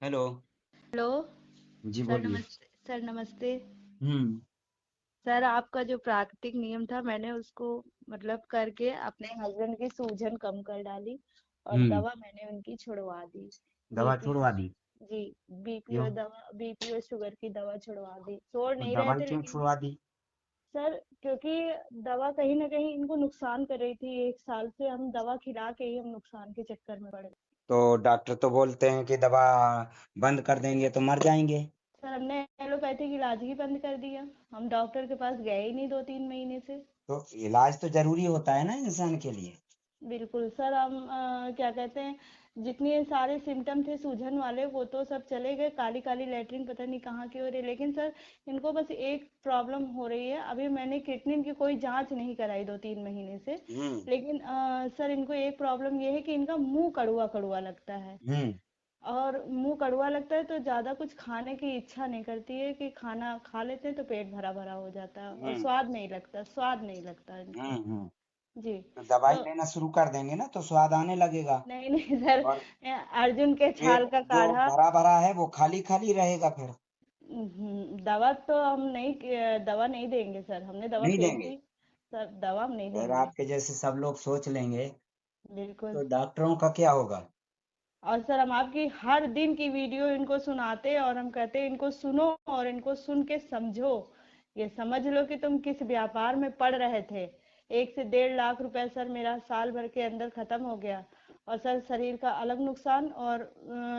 Hello. Hello. जी sir बोलिए। नमस्ते, sir नमस्ते। हम्म। सर आपका जो प्राकृतिक नियम था मैंने उसको मतलब करके अपने हस्बैंड की सूजन कम कर डाली और हम्म। दवा मैंने उनकी छुड़वा दी। दवा बीपी छुड़वा दी? जी, बीपी क्यों? और दवा, बीपी और शुगर की दवा छुड़वा दी। छोड़ तो नहीं रहे दवाई थे क्यों लेकिन छुड़वा दी? सर क्योंकि दवा कहीं ना कहीं इनको नुकसान कर रही थी। 1 साल से हम दवा खिला के ही हम नुकसान के चक्कर में पड़ गए। तो डॉक्टर तो बोलते हैं कि दवा बंद कर देंगे तो मर जाएंगे। सर हमने एलोपैथिक इलाज ही बंद कर दिया। हम डॉक्टर के पास गए ही नहीं 2-3 महीने से। तो इलाज तो जरूरी होता है ना इंसान के लिए। बिल्कुल सर, हम क्या कहते हैं, जितने सारे सिम्टम थे सूजन वाले वो तो सब चले गए। काली काली लेटरिन पता नहीं कहाँ की हो रही है, लेकिन सर इनको बस एक प्रॉब्लम हो रही है। अभी मैंने क्रिएटिनिन की कोई जांच नहीं कराई 2-3 महीने से। हम्म। लेकिन सर इनको एक प्रॉब्लम ये है कि इनका मुंह कड़वा कड़वा लगता है। हम्म। और मुंह कड़वा लगता है तो ज़्यादा कुछ खाने की इच्छा नहीं करती है, कि खाना खा लेते हैं तो पेट भरा भरा हो जाता है और हम्म। स्वाद नहीं लगता इनको। हम्म। जी। तो दवाई तो लेना शुरू कर देंगे ना तो स्वाद आने लगेगा। नहीं नहीं सर, और अर्जुन के छाल पेट का जो काढ़ा। भरा भरा है वो खाली खाली रहेगा फिर। दवा तो हम नहीं, दवा नहीं देंगे सर, हमने दवा नहीं फेंक देंगे? दी। सर दवा हम नहीं अगर देंगे। आपके जैसे सब लोग सोच लेंगे बिल्कुल। तो डॉक्टरों का क्या होगा? और सर हम आपकी हर दिन की वीडियो इनको सुनाते और हम कहते हैं इनको सुनो और इनको सुन के समझो। ये समझ लो कि तुम किस व्यापार में पड़ रहे थे। 1 से 1.5 लाख रुपए सर मेरा साल भर के अंदर खत्म हो गया। और सर शरीर का अलग नुकसान, और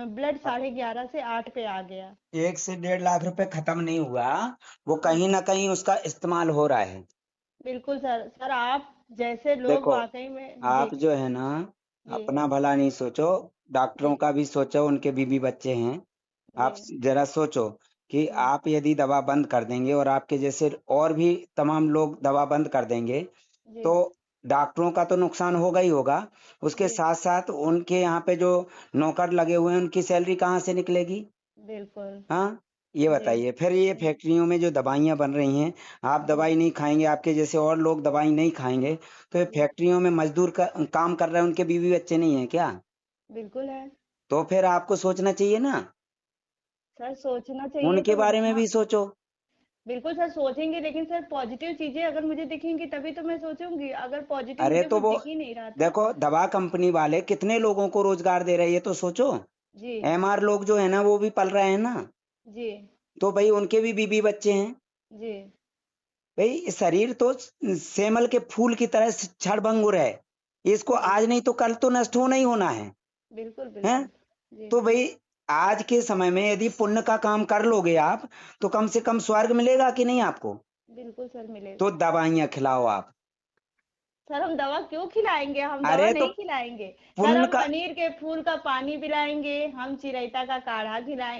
ब्लड 11.5 से 8 पे आ गया। 1 से 1.5 लाख रुपए खत्म नहीं हुआ। वो कहीं ना कहीं उसका इस्तेमाल हो रहा है। बिल्कुल सर, सर आप जैसे लोग देखो, वाकई में जी। आप जो है ना जी। अपना भला नहीं सोचो, डॉक्टरों जी। का भी सोचो, उनके बीवी बच्चे हैं। जी। आप जरा सोचो कि हम्म। आप यदि दवा बंद कर देंगे और आपके जैसे और भी तमाम लोग दवा बंद कर देंगे जी। तो डॉक्टरों का तो नुकसान होगा ही होगा। उसके जी। साथ साथ उनके यहाँ पे जो नौकर लगे हुए हैं उनकी सैलरी कहाँ से निकलेगी? बिल्कुल। हाँ, ये जी। बताइए। फिर ये जी। फैक्ट्रियों में जो दवाइयाँ बन रही हैं, आप जी। दवाई नहीं खाएंगे, आपके जैसे और लोग दवाई नहीं खाएंगे, तो ये जी। फैक्ट्रियों में मजदूर का काम कर रहे हैं, उनके बीवी बच्चे नहीं हैं क्या? बिल्कुल है। तो फिर आपको सोचना चाहिए ना, सर सोचना चाहिए उनके तो बारे में हाँ। भी सोचो। बिल्कुल सर सोचेंगे, लेकिन सर पॉजिटिव चीजें अगर मुझे दिखेंगी तभी तो मैं सोचूंगी। अगर पॉजिटिव अरे मुझे तो कुछ वो दिख ही नहीं रहा था। देखो, दवा कंपनी वाले कितने लोगों को रोजगार दे रहे हैं ये तो सोचो। जी। एमआर लोग जो है ना वो भी पल रहे हैं ना। जी। तो भाई उनके भी बीवी बच्चे हैं। जी। भाई शरीर तो सेमल के फूल की तरह क्षणभंगुर है। इसको आज बिल्कुल। नहीं तो कल तो नष्ट होना ही होना है। बिल्कुल। हैं? बिल्कुल। जी। तो भाई आज के समय में यदि पुण्य का काम कर लोगे आप तो कम से कम स्वर्ग मिलेगा कि नहीं आपको? बिल्कुल सर तो मिलेगा। दवाइयां खिलाओ आप। सर हम दवा क्यों खिलाएंगे, हम दवा अरे तो नहीं खिलाएंगे। सर पुण्य हम का। पनीर के फूल का पानी पिलाएंगे, हम चिरैता का काढ़ा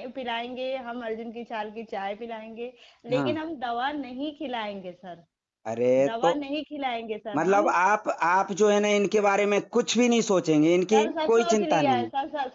पिलाएंगे, हम अर्जुन की छाल की चाय पिलाएंगे। हाँ। लेकिन हम दवा नहीं खिलाएंगे सर। अरे दवा तो नहीं खिलाएंगे सर मतलब हम। आप जो है ना इनके बारे में कुछ भी नहीं सोचेंगे, इनकी सर सब कोई सोच चिंता लिया है नहीं। सर,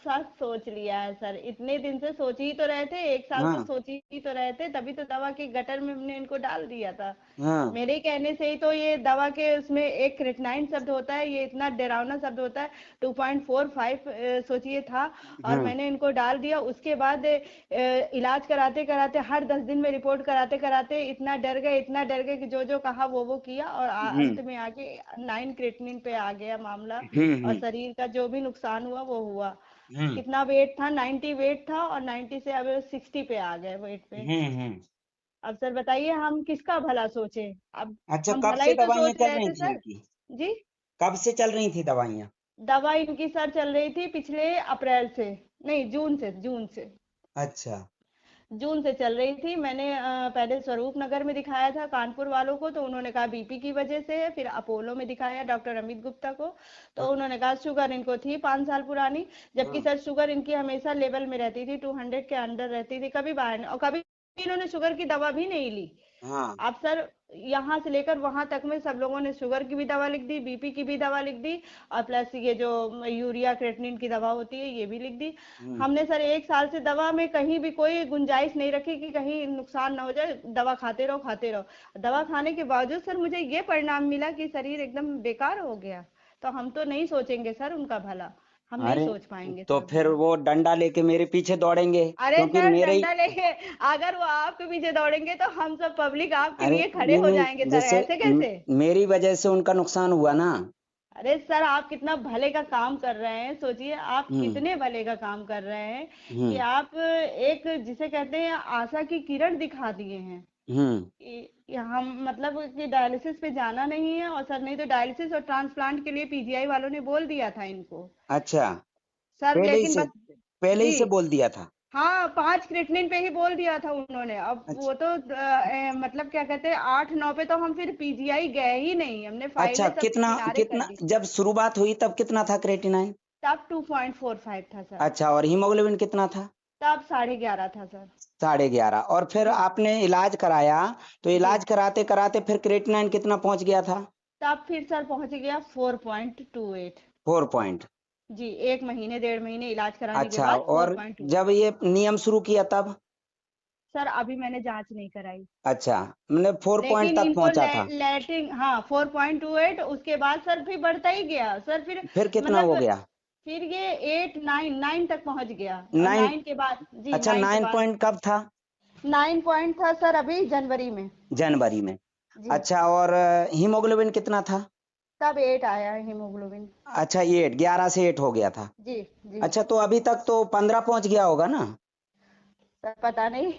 सब सोच लिया है सर। इतने दिन से सोच ही तो रहे थे, 1 साल से हाँ। सोच ही तो रहे थे, तभी तो दवा के गटर में हमने इनको डाल दिया था। हाँ। मेरे कहने से ही तो ये दवा के उसमें एक क्रिटनाइन शब्द होता है, ये इतना डरावना शब्द होता है। 2.45 सोचिए था। और हाँ। मैंने इनको डाल दिया, उसके बाद इलाज कराते कराते हर 10 दिन में रिपोर्ट कराते कराते इतना डर गए, इतना डर गए कि जो जो कहा वो किया, और हम्म। अंत में आके 9 क्रिएटिनिन पे आ गया मामला। और हम्म। शरीर का जो भी नुकसान हुआ वो हुआ। हम्म। कितना वेट था, 90 वेट था, और 90 से अब 60 पे आ गए वेट पे। हम्म। अब सर बताइए हम किसका भला सोचें। अब अच्छा, हम कब भला से ही तो दवाइयाँ सोच चल रहे रही थे थी सर। इनकी? जी। कब से चल रही थी दवाइयाँ? दवा इनकी सर चल रही थी पिछले अप्रैल से, नहीं जून से। अच्छा। जून से चल रही थी। मैंने पहले स्वरूप नगर में दिखाया था कानपुर वालों को, तो उन्होंने कहा बीपी की वजह से है। फिर अपोलो में दिखाया डॉक्टर अमित गुप्ता को, तो हाँ। उन्होंने कहा शुगर इनको थी 5 साल पुरानी। जबकि हाँ। सर शुगर इनकी हमेशा लेवल में रहती थी, 200 के अंडर रहती थी, कभी बाहर नहीं, और कभी इन्होंने शुगर की दवा भी नहीं ली। हाँ। अब सर यहाँ से लेकर वहां तक में सब लोगों ने शुगर की भी दवा लिख दी, बीपी की भी दवा लिख दी, और प्लस ये जो यूरिया क्रेटनिन की दवा होती है ये भी लिख दी। हम्म। हमने सर 1 साल से दवा में कहीं भी कोई गुंजाइश नहीं रखी कि कहीं नुकसान ना हो जाए, दवा खाते रहो खाते रहो। दवा खाने के बावजूद सर मुझे ये परिणाम मिला कि शरीर एकदम बेकार हो गया। तो हम तो नहीं सोचेंगे सर उनका भला। हम नहीं अरे सोच पाएंगे तो सर फिर वो। वो डंडा लेके मेरे पीछे दौड़ेंगे, अरे क्योंकि सर मेरे डंडा लेके अगर वो आपके पीछे दौड़ेंगे तो हम सब पब्लिक आपके अरे लिए खड़े नहीं हो नहीं, जाएंगे सर, जैसे ऐसे कैसे? मेरी वजह से उनका नुकसान हुआ ना। अरे सर आप कितना भले का काम कर रहे हैं, सोचिए आप हम्म कितने भले का काम कर रहे हैं कि हम्म आप एक जिसे कहते हैं आशा की किरण दिखा दिए हैं हम्म। कि हम मतलब कि डायलिसिस पे जाना नहीं है। और सर नहीं तो डायलिसिस और ट्रांसप्लांट के लिए पीजीआई वालों ने बोल दिया था इनको अच्छा, सर, पहले ही लेकिन से बस पहले ही जी से बोल दिया था। हाँ 5 क्रिएटिनिन पे ही बोल दिया था उन्होंने। अब अच्छा वो तो मतलब क्या कहते हैं 8-9 पे तो हम फिर पीजीआई गए ही नहीं, हमने अच्छा, फाइलें सब कितना किनारे कर कितना दी। जब शुरुआत हुई तब कितना था क्रेटिनाइन? तब 2.45 था सर। अच्छा, और हीमोग्लोबिन कितना था? तब 11.5 था सर। 11.5। और फिर जी आपने इलाज कराया, तो जी। इलाज कराते कराते फिर क्रेटिनाइन कितना पहुंच गया था? तब फिर सर पहुंच गया 4.28। 4 पॉइंट। जी 1 महीने 1.5 महीने इलाज कराने के अच्छा, बाद फोर और पॉइंट टू जब एट ये नियम शुरू किया तब? सर अभी मैंने जांच नहीं कराई, अच्छा, मतलब 4 पॉइंट लेकिन तक इनको पहुंचा था। लैट्रिन हाँ 4.28, उसके बाद सर फिर बढ़ता ही गया सर फिर फिर कितना मतलब हो गया? फिर ये 8 9 9 तक पहुंच गया। और 9। 9 के बाद जी अच्छा, 9 के 9 बाद पॉइंट कब था? 9 पॉइंट था सर अभी जनवरी में। जनवरी में। जी अच्छा, और हीमोग्लोबिन कितना था? तब 8 आया है हीमोग्लोबिन। अच्छा, 11 से 8 हो गया था। जी जी। अच्छा, तो अभी तक तो 15 पहुंच गया होगा ना? सर पता नहीं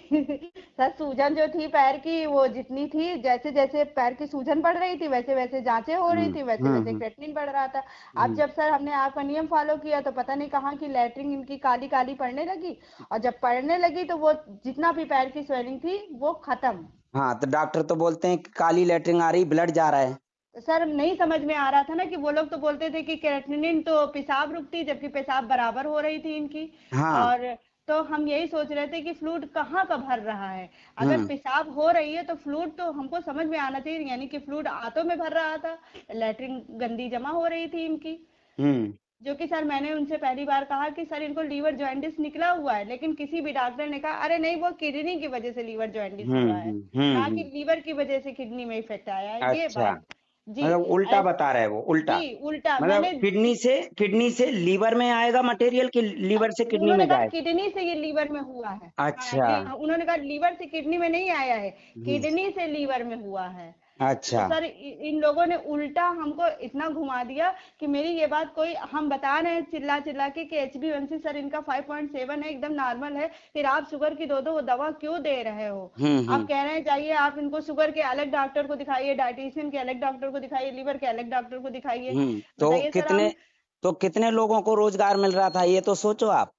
सर सूजन जो थी पैर की वो जितनी थी, जैसे जैसे पैर की सूजन बढ़ रही थी वैसे वैसे जांचें हो रही थी, वैसे वैसे हम्म। क्रेटिनिन बढ़ रहा था। अब हम्म जब सर हमने आपका नियम फॉलो किया तो पता नहीं कहाँ की लैट्रिन इनकी काली काली पड़ने लगी। और जब पड़ने लगी तो वो जितना भी पैर की स्वेलिंग थी वो खत्म। हाँ, तो डॉक्टर तो बोलते हैं कि काली लैट्रिन आ रही, ब्लड जा रहा है। तो सर नहीं समझ में आ रहा था ना कि वो लोग तो बोलते थे कि क्रेटिनिन तो पेशाब रुकती, जबकि पेशाब बराबर हो रही थी इनकी। हाँ। और तो हम यही सोच रहे थे कि फ्लूइड कहाँ का भर रहा है। अगर हम्म पेशाब हो रही है तो फ्लूइड तो हमको समझ में आना चाहिए, यानी कि फ्लूइड आंतों में भर रहा था, लैट्रिन गंदी जमा हो रही थी इनकी। हम्म जो कि सर मैंने उनसे पहली बार कहा कि सर इनको लीवर जॉइंटिस निकला हुआ है, लेकिन किसी भी डॉक्टर ने कहा अरे नहीं वो किडनी की वजह से लीवर जॉइंटिस हुआ है, ना कि हम्म। लीवर की वजह से किडनी में इफेक्ट आया है ये अच्छा, बात। जी मतलब उल्टा बता रहा है वो, उल्टा। जी उल्टा मतलब मैंने। किडनी से लीवर में आएगा मटेरियल, कि लीवर से किडनी उन्होंने में कहा जाएगा? किडनी से ये लीवर में हुआ है। हाँ अच्छा। उन्होंने कहा लीवर से किडनी में नहीं आया है, हम्म। किडनी से लीवर में हुआ है। तो अच्छा। सर इन लोगों ने उल्टा हमको इतना घुमा दिया कि मेरी ये बात कोई हम बता रहे हैं चिल्ला चिल्ला के कि HbA1c सर इनका 5.7 है एकदम नॉर्मल है, फिर आप शुगर की दो वो दवा क्यों दे रहे हो? आप हम्म। कह रहे हैं चाहिए आप इनको शुगर के अलग डॉक्टर को दिखाइए, डाइटिशियन के अलग डॉक्टर को दिखाइए, लीवर के अलग डॉक्टर को दिखाइए। तो बताइए सर कितने हम। तो कितने लोगों को रोजगार मिल रहा था, ये तो सोचो आप।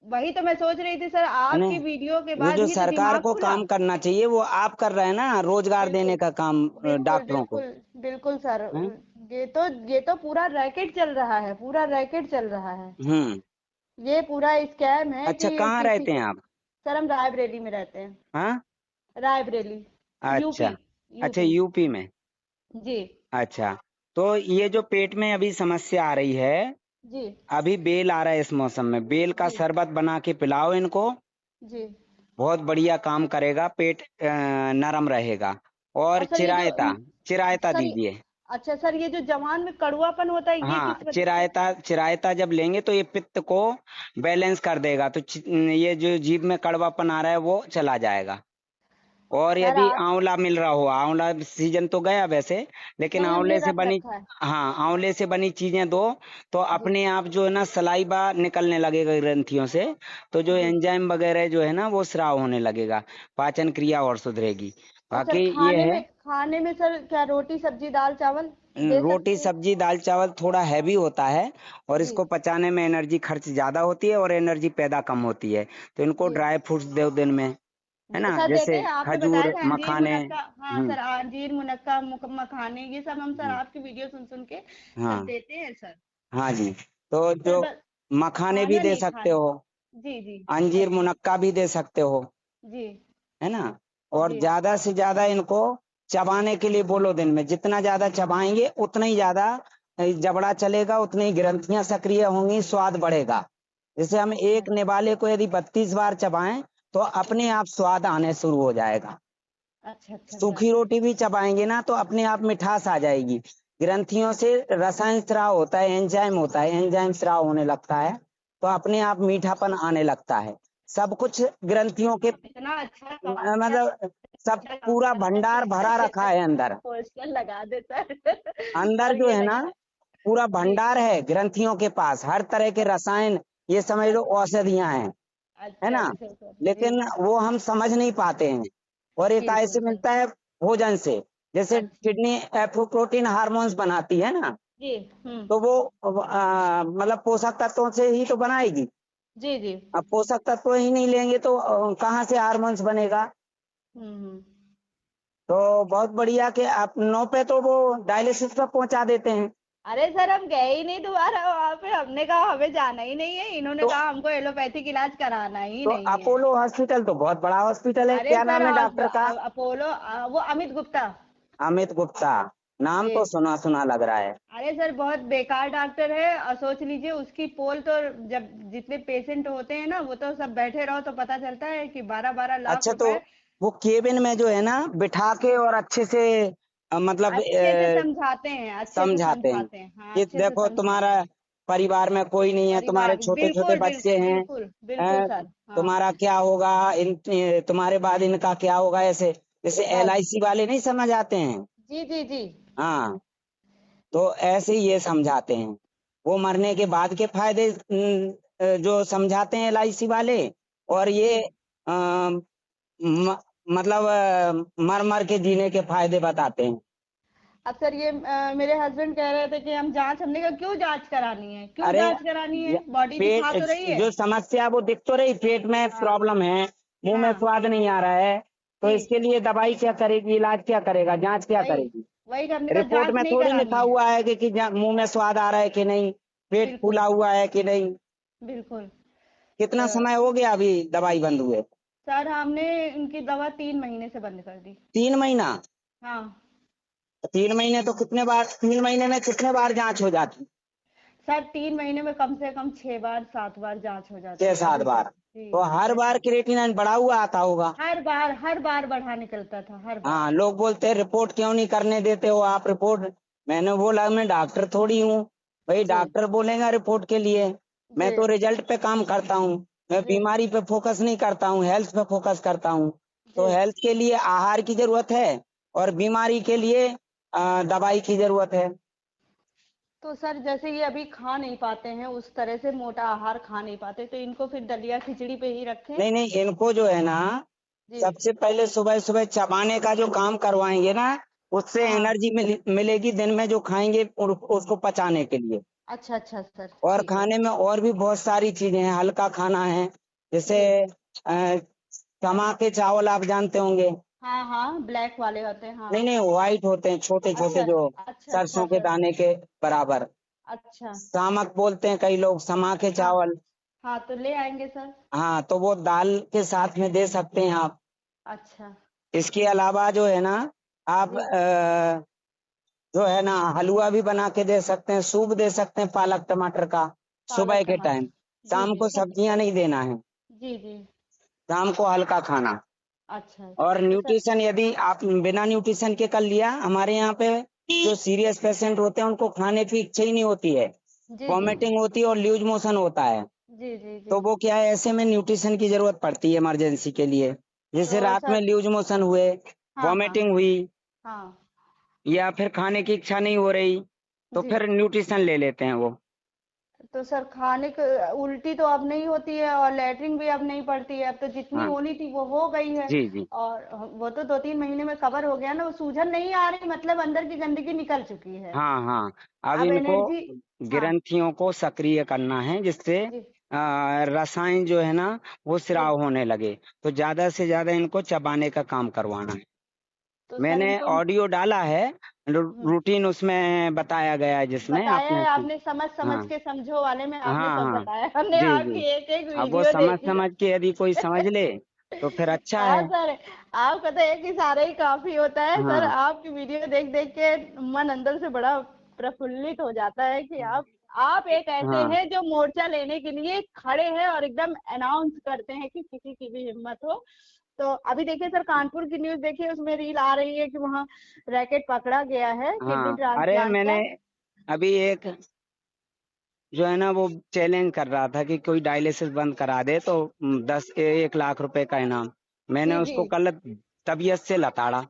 वही तो मैं सोच रही थी सर, है ना? आपकी वीडियो के वो बाद जो ही तो सरकार दिमाग को खुला। काम करना चाहिए वो आप कर रहे हैं ना, रोजगार बिल्कुल देने का काम बिल्कुल डॉक्टरों को। बिल्कुल बिल्कुल सर। हैं? ये तो पूरा रैकेट चल रहा है, पूरा रैकेट चल रहा है। हम्म। ये पूरा स्कैम है अच्छा, कि कहाँ किसी रहते हैं को। आप? सर हम रायबरेली में रहते हैं। हाँ। रायबरेली। यूपी। अच्छा। अच्छा, यूपी। यूपी में। जी अच्छा, तो ये जो पेट में अभी समस्या आ रही है, जी अभी बेल आ रहा है इस मौसम में, बेल का जी शरबत बना के पिलाओ इनको। जी। बहुत बढ़िया काम करेगा, पेट नरम रहेगा। और और सर ये जो चिरायता, चिरायता सर दीजिए। अच्छा सर ये जो जवान में कड़वापन होता है ये हाँ, किस वजह से? चिरायता चिरायता जब लेंगे तो ये पित्त को बैलेंस कर देगा, तो ये जो जीभ में कड़वापन आ रहा है वो चला जाएगा। और सर यदि आप। आंवला मिल रहा हो, आंवला सीजन तो गया वैसे, लेकिन नहीं हमने आंवले से रख बनी, रखा है। हाँ, आंवले से बनी चीजें दो, तो जी अपने आप जो है ना सलाइबा निकलने लगेगा ग्रंथियों से, तो जो जी। एंजाइम वगैरह जो है ना वो स्राव होने लगेगा, पाचन क्रिया और सुधरेगी। और सर बाकी ये है, खाने में सर क्या रोटी सब्जी दाल चावल दे सकते रोटी हैं? सब्जी दाल चावल थोड़ा हैवी होता है, और जी इसको पचाने में एनर्जी खर्च ज्यादा होती है और एनर्जी पैदा कम होती है। तो इनको जी ड्राई फ्रूट्स दो दिन में, है जी। ना, सर देते जैसे हैं, आपने बताया खजूर था अंजीर मखाने। मुनक्का। हाँ हम्म सर अंजीर मुनक्का मखाने ये सब हम सर हम्म, आपकी वीडियो सुन सुन के सर हाँ देते हैं सर। हाँ जी। तो सर जो बस मखाने भी खाना दे नहीं सकते खाना। हो, जी जी अंजीर मुनक्का भी दे सकते हो, जी है ना। और जी। ज्यादा से ज्यादा इनको चबाने के लिए बोलो, दिन में जितना ज्यादा चबाएंगे उतना ही ज्यादा जबड़ा चलेगा, उतनी ही ग्रंथियां सक्रिय होंगी, स्वाद बढ़ेगा। जैसे हम अच्छा एक निवाले को यदि 32 बार चबाएं तो अपने आप स्वाद आने शुरू हो जाएगा। अच्छा अच्छा सर। सूखी रोटी भी चबाएंगे ना तो अपने आप मिठास आ जाएगी। ग्रंथियों से रसायन स्राव होता है, एंजाइम होता है, एंजाइम स्राव होने लगता है, तो अपने आप मीठापन आने लगता है। सब कुछ ग्रंथियों के इतना अच्छा मतलब सब अच्छा काम पूरा करा भंडार भरा है रखा है अंदर। पोस्टर लगा दे सर अंदर और जो ये है ना लगा पूरा जी भंडार है ग्रंथियों के पास, हर तरह के रसायन, ये समझ लो अच्छा औषधियां हैं, है अच्छा ना। अच्छा सर जी लेकिन वो हम समझ नहीं पाते हैं। और एक बिल्कुल ऐसे सर मिलता है भोजन से, जैसे अच्छा किडनी प्रोटीन हार्मोन्स बनाती है ना, जी तो वो मतलब पोषक तत्वों से ही तो बनाएगी। जी जी अब पोषक तत्व ही नहीं लेंगे तो कहाँ से हार्मोन्स बनेगा। हम्म। तो बहुत बढ़िया कि आप 9 पे तो वो डायलिसिस पे पहुंचा देते हैं। अरे सर हम गए ही नहीं दोबारा वहां पे हमने कहा हमें जाना ही नहीं है इन्होंने तो कहा हमको एलोपैथिक इलाज कराना ही तो नहीं है अपोलो हॉस्पिटल तो बहुत बड़ा हॉस्पिटल है, अरे क्या सर नाम है डॉक्टर का? अपोलो वो अमित गुप्ता अमित गुप्ता। नाम जी तो सुना सुना लग रहा है। अरे सर बहुत बेकार डॉक्टर है और सोच लीजिए उसकी पोल तो जब जितने पेशेंट होते हैं ना वो तो सब बैठे रहो तो पता चलता है कि 12-12 लाख अच्छा, तो रुपए वो केबिन में जो है ना बिठा के और अच्छे से मतलब अच्छे से समझाते हैं अच्छे से समझाते हैं समझाते हैं हाँ कि अच्छे से देखो समझाते तुम्हारा हैं परिवार में कोई नहीं है, तुम्हारे परिवार छोटे छोटे बिल्कुल बच्चे हैं, बिल्कुल बिल्कुल सर हाँ तुम्हारा क्या होगा, इन तुम्हारे बाद इनका क्या होगा, ऐसे जैसे बस LIC वाले नहीं समझ आते हैं। जी जी जी हाँ, तो ऐसे ही ये समझाते हैं। वो मरने के बाद के फायदे जो समझाते हैं LIC वाले, और जी ये म, मतलब मर मर के जीने के फायदे बताते हैं। अब सर ये मेरे हस्बैंड कह रहे थे कि हम जांच हमने कहा क्यों जांच करानी है क्यों अरे जांच करानी है य- बॉडी दिखा पेट तो रही है जो समस्या वो दिख तो रही, पेट में हाँ प्रॉब्लम है, मुंह में हाँ स्वाद नहीं आ रहा है, तो जी इसके लिए दवाई क्या करेगी, इलाज क्या करेगा, जांच क्या वही करेगी? वही हमने कहा रिपोर्ट जांच में नहीं थोड़ी करानी लिखा है हुआ है कि मुंह में स्वाद आ रहा है कि नहीं, पेट बिल्कुल फूला हुआ है कि नहीं। बिल्कुल कितना तो समय हो गया अभी दवाई बंद हुए? सर हमने उनकी दवा 3 महीने से बंद कर दी 3 महीना? हाँ 3 महीने तो कितने बार, 3 महीने में कितने बार जांच हो जाती? सर 3 महीने में कम से कम 6 बार 7 बार जांच हो छह जाती है सात अभी बार तक जी तो हर बार ऐसा क्रिएटिनिन बढ़ा हुआ आता होगा। हर बार बढ़ा निकलता था हर बार हाँ, लोग बोलते हैं रिपोर्ट क्यों नहीं करने देते हो आप रिपोर्ट। मैंने बोला मैं डॉक्टर थोड़ी हूँ, भाई जी डॉक्टर बोलेगा रिपोर्ट के लिए, मैं जी तो रिजल्ट पे काम करता हूँ। मैं जी बीमारी पे फोकस नहीं करता हूँ, हेल्थ पे फोकस करता हूँ। तो जी हेल्थ के लिए आहार की जरूरत है और बीमारी के लिए दवाई की जरूरत है। तो सर जैसे ये अभी खा नहीं पाते हैं उस तरह से मोटा आहार खा नहीं पाते तो इनको फिर दलिया खिचड़ी पे ही रखें नहीं नहीं, इनको जो है ना जी सबसे पहले सुबह सुबह चबाने का जो काम करवाएंगे ना, उससे हाँ एनर्जी मिलेगी दिन में जो खाएंगे उसको पचाने के लिए। अच्छा अच्छा सर और ठीक है खाने में और भी बहुत सारी चीजें हैं, हल्का खाना है, जैसे जी समा के चावल आप जानते होंगे। हाँ हाँ ब्लैक वाले होते हैं हाँ नहीं नहीं, व्हाइट होते हैं, छोटे छोटे अच्छा जो अच्छा अच्छा सरसों के सर दाने के बराबर। अच्छा सामक बोलते हैं कई लोग, समा के हाँ चावल। हाँ तो ले आएंगे सर हाँ, तो वो दाल के साथ में दे सकते हैं आप। अच्छा इसके अलावा जो है ना आप जी जो है ना हलवा भी बना के दे सकते हैं, सूप दे सकते हैं पालक टमाटर का सुबह पालक के टमाटर टाइम। जी शाम जी को सब्जियां नहीं देना है, जी जी शाम को हल्का खाना। अच्छा और तो सर न्यूट्रिशन यदि आप बिना न्यूट्रिशन के कर लिया, हमारे यहाँ पे जो सीरियस पेशेंट होते हैं उनको खाने की इच्छा ही नहीं होती है, जी जी वॉमिटिंग होती है और लूज मोशन होता है, जी जी जी तो वो क्या है, ऐसे में न्यूट्रिशन की जरूरत पड़ती है इमरजेंसी के लिए। जैसे तो रात में सर लूज मोशन हुए, हाँ हाँ वॉमिटिंग हुई, हाँ या फिर खाने की इच्छा नहीं हो रही, तो जी फिर न्यूट्रिशन ले लेते हैं वो। तो सर खाने के उल्टी तो अब नहीं होती है और लेटरिन भी अब नहीं पड़ती है अब तो जितनी हाँ होनी थी वो हो गई है जी जी। और वो तो 2-3 महीने में कवर हो गया ना वो सूजन नहीं आ रही मतलब अंदर की गंदगी निकल चुकी है हाँ हाँ, अब अब इनको एनर्जी हाँ ग्रंथियों को सक्रिय करना है, जिससे जी रसायन जो है ना वो जी स्राव होने लगे, तो ज्यादा से ज्यादा इनको चबाने का काम करवाना है। तो सर मैंने इनको ऑडियो डाला है, हम्म, रूटीन उसमें बताया गया है, जिसमें बताया आपने है आपने समझ समझ हाँ के समझो वाले में आपने हाँ सब हाँ बताया हमने जी आपकी जी। एक एक अब वो वीडियो समझ देखी समझ के यदि कोई समझ ले तो फिर अच्छा हाँ है। सर आपका तो एक इशारा ही काफी होता है सर हाँ आपकी वीडियो देख देख के मन अंदर से बड़ा प्रफुल्लित हो जाता है कि आप एक ऐसे हाँ हैं जो मोर्चा लेने के लिए खड़े हैं और एकदम अनाउंस करते हैं कि किसी की भी हिम्मत हो तो अभी देखिए सर, कानपुर की न्यूज देखिए, उसमें रील आ रही है कि वहाँ रैकेट पकड़ा गया है किडनी हाँ, अरे ट्रांसप्लांट मैंने का। अभी एक जो है ना वो चैलेंज कर रहा था कि कोई डायलिसिस बंद करा दे तो 1 लाख रुपए का इनाम। मैंने जी जी। उसको कल तबीयत से लताड़ा,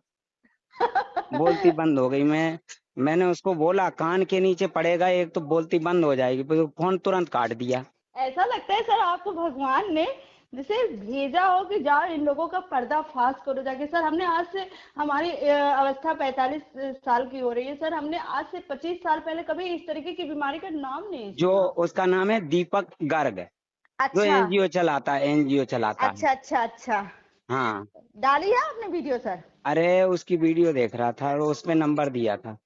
बोलती बंद हो गई। मैंने उसको बोला कान के नीचे पड़ेगा एक तो बोलती बंद हो जाएगी, फिर फोन तुरंत काट दिया। ऐसा लगता है सर आपको भगवान ने जैसे भेजा हो कि जाओ इन लोगों का पर्दाफाश करो जाके। सर हमने आज से, हमारी अवस्था 45 साल की हो रही है सर, हमने आज से 25 साल पहले कभी इस तरीके की बीमारी का नाम नहीं जो सुना। उसका नाम है दीपक गर्ग, जो अच्छा एनजीओ चलाता है, एनजीओ चलाता है। अच्छा अच्छा अच्छा। हाँ, डाली है आपने वीडियो सर? अरे उसकी वीडियो देख रहा था और उसमें नंबर दिया था।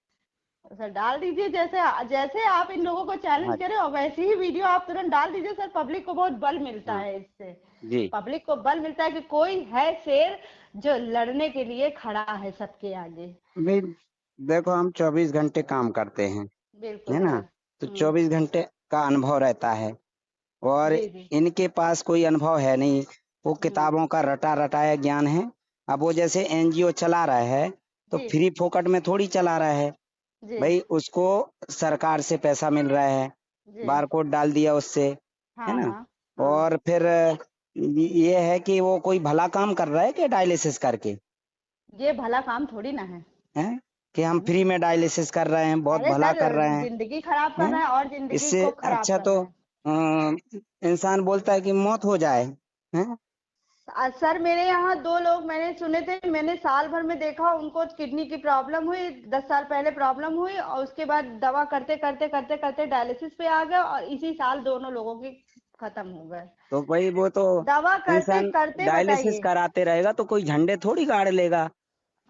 सर डाल दीजिए, जैसे जैसे आप इन लोगों को चैलेंज हाँ करें और वैसी ही वीडियो आप तुरंत डाल दीजिए सर। पब्लिक को बहुत बल मिलता हाँ है इससे। जी। पब्लिक को बल मिलता है कि कोई है शेर जो लड़ने के लिए खड़ा है सबके आगे। भाई देखो, हम 24 घंटे काम करते हैं, बिल्कुल है ना, सर। तो 24 घंटे का अनुभव रहता है। और जी जी। इनके पास कोई अनुभव है नहीं, वो हम्म। किताबों का रटा रटाया ज्ञान है। अब वो जैसे एनजीओ चला रहा है तो जी फ्री फोकट में थोड़ी चला रहा है। जी भाई उसको सरकार से पैसा मिल रहा है, जी। बारकोड डाल दिया उससे, है हाँ ना। हाँ हाँ। और फिर ये है कि वो कोई भला काम कर रहा है कि डायलिसिस करके, ये भला काम थोड़ी ना है। है कि हम फ्री में डायलिसिस कर रहे हैं, बहुत अरे भला सर, कर रहे हैं, जिंदगी खराब कर हैं। रहे हैं और जिंदगी इससे को खराब अच्छा कर तो रहे हैं। इंसान बोलता है कि मौत हो जाए, हैं। सर मेरे यहाँ 2 लोग मैंने सुने थे, मैंने साल भर में देखा उनको किडनी की प्रॉब्लम हुई, 10 साल पहले प्रॉब्लम हुई और उसके बाद दवा करते करते करते करते डायलिसिस पे आ गए और इसी साल दोनों लोगों की खत्म हो गए। तो भाई वो तो दवा करते इंसान करते डायलिसिस बताइए। कराते रहेगा तो कोई झंडे थोड़ी गाड़ लेगा।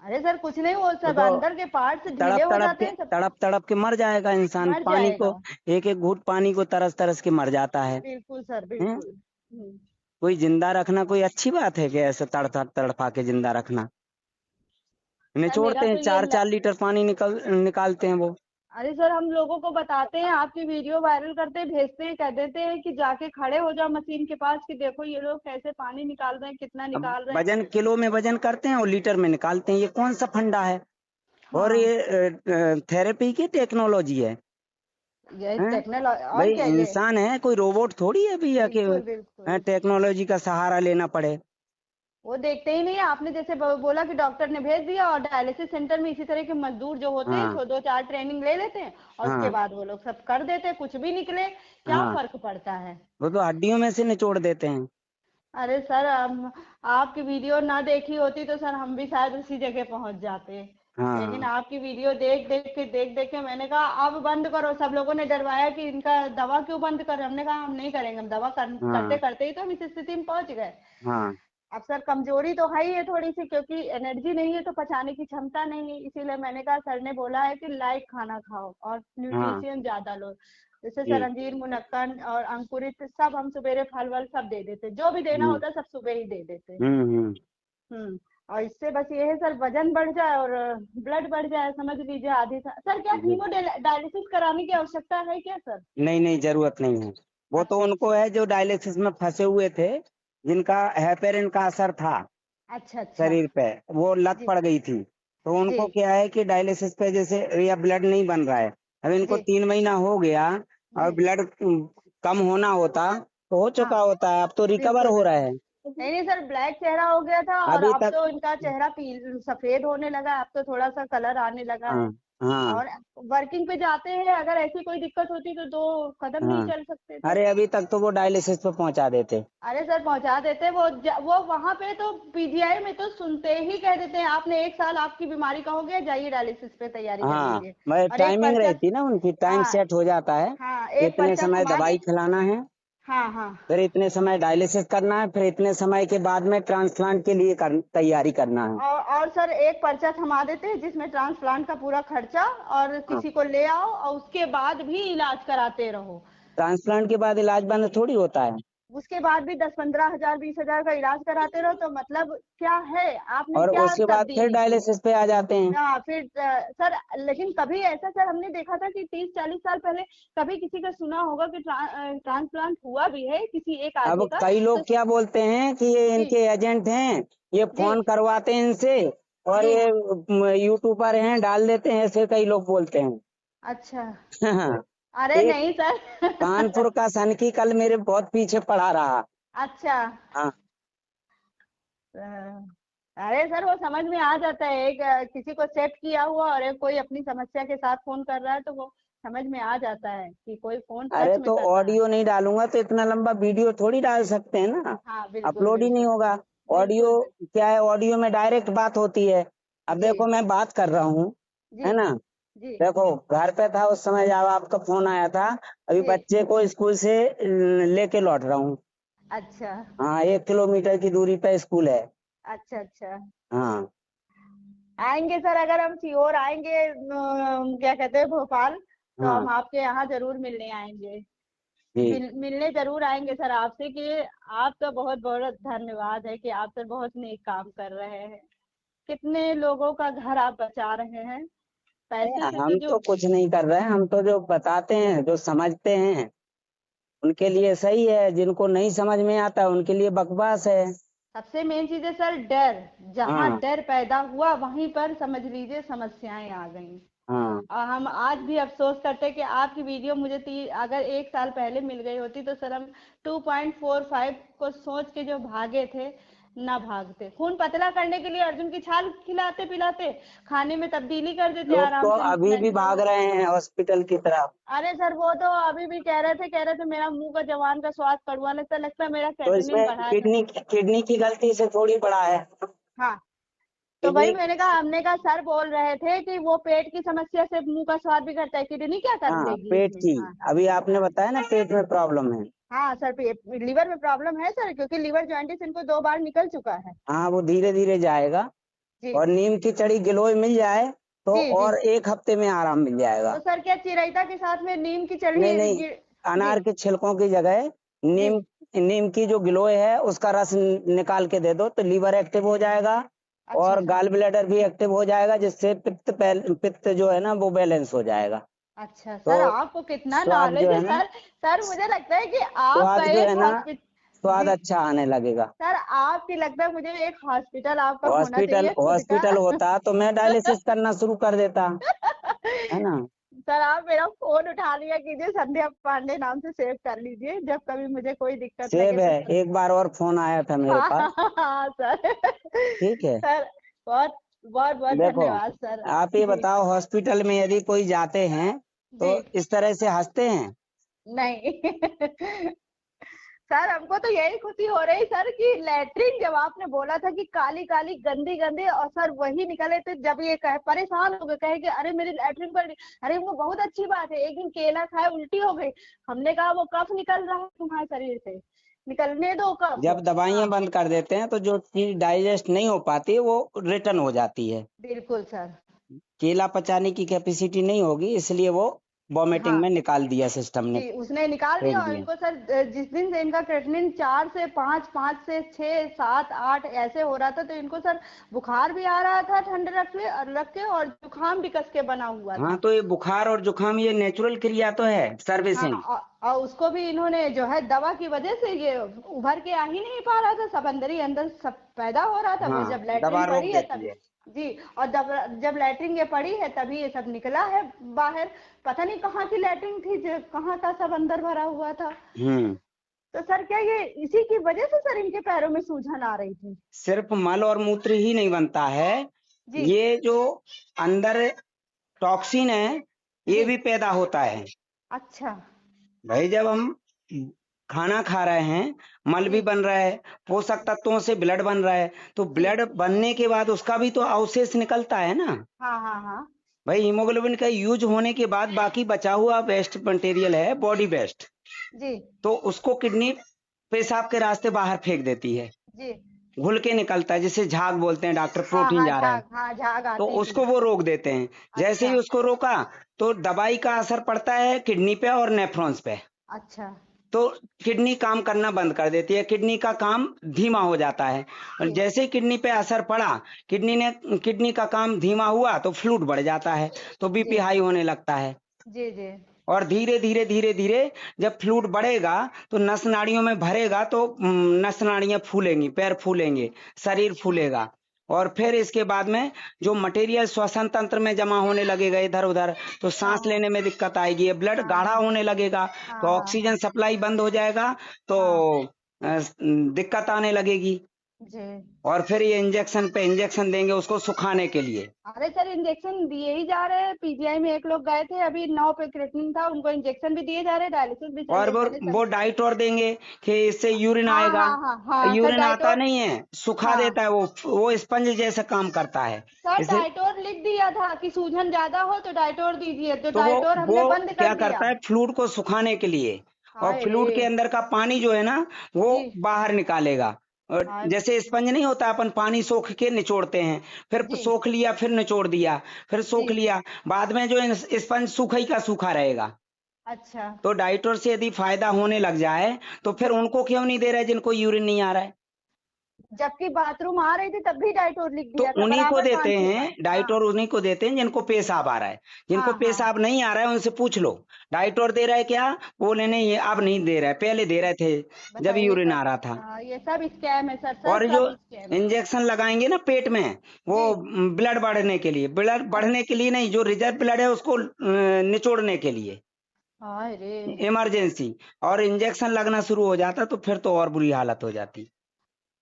अरे सर कुछ नहीं, वो वो सब तो अंदर के पार्ट्स ढीले हो जाते हैं सब। तड़प तड़प के मर जाएगा इंसान, मर पानी को, जाएगा। एक एक घूंट पानी को तरस तरस के मर जाता है। बिल्कुल सर हैं? बिल्कुल। कोई जिंदा रखना कोई अच्छी बात है कि ऐसे तड़पा तड़पा के जिंदा रखना। सर मेरा निचोड़ते हैं, तो ये 4 4 लीटर पानी निकालते हैं वो। अरे सर हम लोगों को बताते हैं, आपकी वीडियो वायरल करते हैं, भेजते हैं, कह देते हैं कि जाके खड़े हो जाओ मशीन के पास कि देखो ये लोग कैसे पानी निकाल रहे हैं, कितना अब निकाल रहे हैं। वजन किलो में वजन करते हैं और लीटर में निकालते हैं, ये कौन सा फंडा है। और हाँ। ये थेरेपी की टेक्नोलॉजी है। ये हैं? टेक्नोलॉजी और भाई क्या ये। इंसान है, कोई रोबोट थोड़ी है भैया कि बिल्कुल बिल्कुल। टेक्नोलॉजी का सहारा लेना पड़े। वो देखते ही नहीं है। आपने जैसे बोला कि डॉक्टर ने भेज दिया और डायलिसिस सेंटर में इसी तरह के मजदूर जो होते हैं हाँ 2 4 ट्रेनिंग ले लेते हैं और उसके हाँ बाद वो लोग सब कर देते हैं, कुछ भी निकले क्या हाँ, फर्क पड़ता है। वो तो हड्डियों में से निचोड़ देते हैं। अरे सर आपकी वीडियो ना देखी होती तो सर हम भी शायद उसी जगह पहुंच जाते। लेकिन हाँ आपकी वीडियो देख देख के मैंने कहा अब बंद करो। सब लोगों ने डरवाया कि इनका दवा क्यों बंद कर, हमने कहा हम नहीं करेंगे, हम दवा करते हाँ करते ही तो हम इस स्थिति में पहुंच गए। हाँ अब सर कमजोरी तो है ही है थोड़ी सी, क्योंकि एनर्जी नहीं है तो पचाने की क्षमता नहीं है, इसीलिए मैंने कहा, सर ने बोला है कि लाइट खाना खाओ और हाँ न्यूट्रिशियन ज्यादा लो। जैसे सर जी। अंजीर मुनक्कन और अंकुरित सब हम सुबेरे फल वल सब दे देते, जो भी देना हम्म होता है सब सुबह ही दे देते। हम्म। हम्म। और इससे बस ये है सर, वजन बढ़ जाए और ब्लड बढ़ जाए, समझ लीजिए आधी सर क्या जी। हीमो डायलिसिस कराने की आवश्यकता है क्या सर? नहीं नहीं, जरूरत नहीं है। वो तो अच्छा उनको अच्छा है जो डायलिसिस में फंसे हुए थे, जिनका हेपेरिन का असर था अच्छा अच्छा। शरीर पे, वो लत जी पड़ गई थी, तो जी उनको क्या है कि डायलिसिस पे जैसे या ब्लड नहीं बन रहा है, अब इनको जी 3 महीना हो गया और जी। ब्लड कम होना होता तो हो हाँ चुका होता है, अब तो रिकवर बिल्कुल हो रहा बिल्कुल। है। नहीं नहीं सर, ब्लैक चेहरा हो गया था और अभी अब तक। तो इनका चेहरा सफेद होने लगा है, अब तो थोड़ा सा कलर आने लगा हाँ है। हाँ और वर्किंग पे जाते हैं, अगर ऐसी कोई दिक्कत होती तो 2 कदम नहीं हाँ, चल सकते थे। अरे अभी तक तो वो डायलिसिस पे पहुंचा देते। अरे सर पहुंचा देते, वो वहां पे तो पीजीआई में तो सुनते ही कह देते हैं आपने 1 साल आपकी बीमारी का हो गया, जाइए डायलिसिस पे तैयारी कर हाँ, लीजिए। मैं और एक टाइमिंग पर्चा। रहती ना उनकी, टाइम हाँ सेट हो जाता है हाँ, कि एक इतने पर्चा समय थमा दवाई दे। खिलाना है, हाँ हाँ। फिर इतने समय डायलिसिस करना है, फिर इतने समय के बाद में ट्रांसप्लांट के लिए तैयारी करना है। और सर एक पर्चा थमा देते हैं जिसमें ट्रांसप्लांट का पूरा खर्चा, और हाँ, किसी को ले आओ और उसके बाद भी इलाज कराते रहो। ट्रांसप्लांट के बाद इलाज बंद थोड़ी होता है। उसके बाद भी 10-15 हजार 20 हजार का इलाज कराते रहो, तो मतलब क्या है, आपने और क्या उसके बाद फिर तब्दीली की? डायलिसिस पे आ जाते हैं। हाँ फिर सर, लेकिन कभी ऐसा सर हमने देखा था कि 30-40 साल पहले कभी किसी का सुना होगा कि ट्रांसप्लांट हुआ भी है किसी एक अब आदमी का, कई तो लोग क्या बोलते हैं कि ये जी इनके एजेंट हैं, ये जी फोन करवाते हैं इनसे, और जी ये यूट्यूबर हैं, डाल देते हैं, ऐसे कई लोग बोलते हैं। अच्छा, हाँ, अरे एक नहीं सर कानपुर का सनकी कल मेरे बहुत पीछे पड़ा रहा। अच्छा, हाँ अ, अरे सर वो समझ में आ जाता है, एक किसी को सेट किया हुआ और एक कोई अपनी समस्या के साथ फोन कर रहा है, तो वो समझ में आ जाता है कि कोई फोन अरे सच में तो कर रहा है। ऑडियो नहीं डालूंगा तो इतना लंबा वीडियो थोड़ी डाल सकते हैं ना, हाँ बिल्कुल अपलोड ही नहीं बिल्कुल होगा। बिल्कुल ऑडियो क्या है, ऑडियो में डायरेक्ट बात होती है। अब जी देखो मैं बात कर रहा हूँ, जी है ना, जी देखो घर पे था उस समय जब आपका फोन आया था, अभी जी बच्चे को स्कूल से लेके लौट रहा हूँ। अच्छा हाँ, 1 किलोमीटर की दूरी पे स्कूल है। अच्छा अच्छा, हाँ आएंगे सर, अगर हम सीहोर आएंगे क्या कहते हैं भोपाल, तो हम हाँ आपके यहाँ जरूर मिलने आएंगे। जी। मिलने जरूर आएंगे सर आपसे, कि आपका बहुत बहुत धन्यवाद है कि आप सर बहुत नेक काम कर रहे हैं, कितने लोगों का घर आप बचा रहे हैं, पैसे से तो हम जो। तो कुछ नहीं कर रहे हैं, हम तो जो बताते हैं, जो समझते हैं उनके लिए सही है, जिनको नहीं समझ में आता उनके लिए बकवास है। सबसे मेन चीज है सर डर, जहाँ हाँ डर पैदा हुआ वहीं पर समझ लीजिए समस्याएं आ गई। हाँ और हम आज भी अफसोस करते हैं कि आपकी वीडियो मुझे अगर 1 साल पहले मिल गई होती तो सर हम 2.45 को सोच के जो भागे थे, ना भागते, खून पतला करने के लिए अर्जुन की छाल खिलाते पिलाते, खाने में तब्दीली कर देते लोग तो आराम से अभी भी भाग रहे हैं हॉस्पिटल की तरफ। अरे सर वो तो अभी भी कह रहे थे मेरा मुंह का जवान का स्वाद कड़वा लगता है, मेरा तो क्रेटिनिन इसमें बढ़ा था। किडनी की गलती से थोड़ी पड़ा है। हाँ, तो वही किडनी, मैंने कहा, हमने कहा सर बोल रहे थे कि वो पेट की समस्या से मुंह का स्वाद भी करता है, किडनी क्या कर हाँ लेगी पेट इसमें। की, हाँ अभी आपने हाँ बताया ना पेट में प्रॉब्लम है। हाँ सर, लीवर में प्रॉब्लम है सर, क्योंकि लीवर जॉइंटिस इनको 2 बार निकल चुका है। हाँ वो धीरे धीरे जाएगा, जी और नीम की चढ़ी गिलोय मिल जाए तो जी जी, और 1 हफ्ते में आराम मिल तो जाएगा। सर क्या चिरायता के साथ में नीम की नहीं चढ़ी नहीं, जी अनार के छिलकों की जगह जी, नीम, नीम की जो गिलोय है उसका रस निकाल के दे दो तो लीवर एक्टिव हो जाएगा, अच्छा और सर, गाल ब्लैडर भी एक्टिव हो जाएगा, जिससे पित्त जो है ना वो बैलेंस हो जाएगा। अच्छा तो सर, आपको कितना स्वाद नॉलेज जो है है ना, सर। सर मुझे लगता है कि आपका स्वाद जो है एक ना, हॉस्पिटल स्वाद जी, अच्छा आने लगेगा। सर आपकी लगता है मुझे एक हॉस्पिटल आपका होना हॉस्पिटल चाहिए खुद का हॉस्पिटल होता तो मैं डायलिसिस करना शुरू कर देता, है ना। सर आप मेरा फोन उठा लिया कीजिए, संध्या पांडे नाम से सेव कर लीजिए, जब कभी मुझे कोई दिक्कत लगे सेब तो है, सर। एक बार और फोन आया था मेरे हाँ पास। हाँ हाँ सर ठीक है, सर, बहुत बहुत बहुत देखो धन्यवाद सर। आप ये जी बताओ, हॉस्पिटल में यदि कोई जाते हैं तो जी, इस तरह से हंसते हैं? नहीं सर हमको तो यही खुशी हो रही सर कि लैट्रिन, जब आपने बोला था कि काली काली गंदी गंदी, और सर वही निकले थे, जब ये कहे परेशान हो गए, कहे कि अरे मेरी लैट्रिन पर, अरे वो बहुत अच्छी बात है, एक दिन केला खाए उल्टी हो गई, हमने कहा वो कफ निकल रहा है तुम्हारे शरीर से, निकलने दो कफ। जब दवाइयां हाँ बंद कर देते हैं तो जो चीज डाइजेस्ट नहीं हो पाती वो रिटर्न हो जाती है। बिल्कुल सर, केला पचाने की कैपेसिटी नहीं होगी, इसलिए वो वॉमिटिंग हाँ में निकाल दिया, सिस्टम ने जी, उसने निकाल दिया, फेंक और दिया। इनको सर जिस दिन से इनका क्रेटिनिन 4 से 5, 5 से 6, 7, 8 ऐसे हो रहा था, तो इनको सर बुखार भी आ रहा था ठंडे रख के और जुकाम भी कस के बना हुआ हाँ था। तो ये बुखार और जुकाम ये नेचुरल क्रिया तो है, हाँ, सर्विसिंग। और उसको भी इन्होंने जो है दवा की वजह से ये उभर के आ ही नहीं पा रहा था, सब अंदर ही अंदर सब पैदा हो रहा था, वो हाँ जब दवा लैट्रिन रोक पड़ी है देती तब। है। जी, और जब जब लैट्रिन ये पड़ी है तभी ये सब निकला है बाहर, पता नहीं कहाँ की लैट्रिन थी जो कहाँ का सब अंदर भरा हुआ था। हम्म। तो सर क्या ये इसी की वजह से सर इनके पैरों में सूजन आ रही थी? सिर्फ मल और मूत्र ही नहीं बनता है, जी ये जो अंदर टॉक्सिन है ये जी, भी पैदा होता है। अच्छा भाई जब हम खाना खा रहे हैं, मल भी जी बन रहा है, पोषक तत्वों से ब्लड बन रहा है, तो जी, ब्लड बनने के बाद उसका भी तो अवशेष निकलता है ना। हाँ हाँ हाँ भाई हीमोग्लोबिन का यूज होने के बाद बाकी बचा हुआ वेस्ट मटेरियल है, बॉडी वेस्ट, जी तो उसको किडनी पेशाब के रास्ते बाहर फेंक देती है, जी, घुल के निकलता है, जिसे झाग बोलते हैं, डॉक्टर हाँ प्रोटीन हाँ जा रहा है, झाग, हाँ झाग तो आती थी। उसको वो रोक देते हैं। जैसे ही अच्छा उसको रोका तो दवाई का असर पड़ता है किडनी पे और नेफ्रॉन्स पे, अच्छा, तो किडनी काम करना बंद कर देती है, किडनी का काम धीमा हो जाता है। और जी जैसे ही किडनी पे असर पड़ा, किडनी का काम धीमा हुआ तो फ्लूइड बढ़ जाता है, तो बीपी जी हाई होने लगता है। जी जी और धीरे धीरे धीरे धीरे जब फ्लूइड बढ़ेगा तो नस नाड़ियों में भरेगा, तो नस नाड़ियां फूलेंगी, पैर फूलेंगे, शरीर अच्छा फूलेगा। और फिर इसके बाद में जो मटेरियल श्वसन तंत्र में जमा होने लगेगा इधर उधर, तो हाँ सांस हाँ लेने में दिक्कत आएगी, ब्लड हाँ गाढ़ा हाँ होने लगेगा, तो हाँ हाँ ऑक्सीजन हाँ सप्लाई बंद हो जाएगा, तो हाँ दिक्कत आने लगेगी। जी। और फिर ये इंजेक्शन पे इंजेक्शन देंगे उसको सुखाने के लिए। अरे सर इंजेक्शन दिए ही जा रहे हैं, पीजीआई में एक लोग गए थे अभी 9 पे क्रिएटिनिन था, उनको इंजेक्शन भी दिए जा रहे हैं, डायलिसिस भी चल और रही है। मैंने वो सब डाइट और देंगे कि इससे यूरिन हाँ आएगा। हाँ हाँ हाँ सर यूरिन आता डाइटोर। नहीं है, सुखा हाँ देता है, वो स्पंज जैसा काम करता है। सर इसे डाइटोर लिख दिया था कि सूजन ज्यादा हो तो डाइटोर दीजिए, तो तो डाइटोर वो हमने बंद क्या कर करता दिया। है, फ्लूइड को सुखाने के लिए, और हाय रे। फ्लूइड के अंदर का पानी जो है ना, वो जी बाहर निकालेगा। और हाय। जैसे स्पंज नहीं होता, अपन पानी सोख के निचोड़ते हैं, फिर जी सोख लिया, फिर निचोड़ दिया, फिर जी सोख लिया, बाद में जो स्पंज सूखा ही का सूखा रहेगा। अच्छा। तो डाइटोर से यदि फायदा होने लग जाए तो फिर जी उनको क्यों नहीं दे रहे जिनको यूरिन नहीं आ रहा है? जबकि बाथरूम आ रही थी तब भी डाइटोर लिख तो दिया था, उन्हीं को बराबर देते 5-6 हैं बार। हाँ डाइटोर, उन्हीं को देते हैं जिनको पेशाब आ रहा है। जिनको हाँ हाँ पेशाब नहीं आ रहा है उनसे पूछ लो डाइटोर दे रहा है क्या, बोले नहीं ये अब नहीं दे रहा है, पहले दे रहे थे जब बताइए यूरिन सर। आ रहा था। हाँ ये सब स्कैम है सर, सर और जो सब स्कैम है। इंजेक्शन लगाएंगे ना पेट में, वो जी ब्लड बढ़ने के लिए, ब्लड बढ़ने के लिए नहीं, जो रिजर्व ब्लड है उसको निचोड़ने के लिए, हाय रे। इमरजेंसी। और इंजेक्शन लगना शुरू हो जाता तो फिर तो और बुरी हालत हो जाती।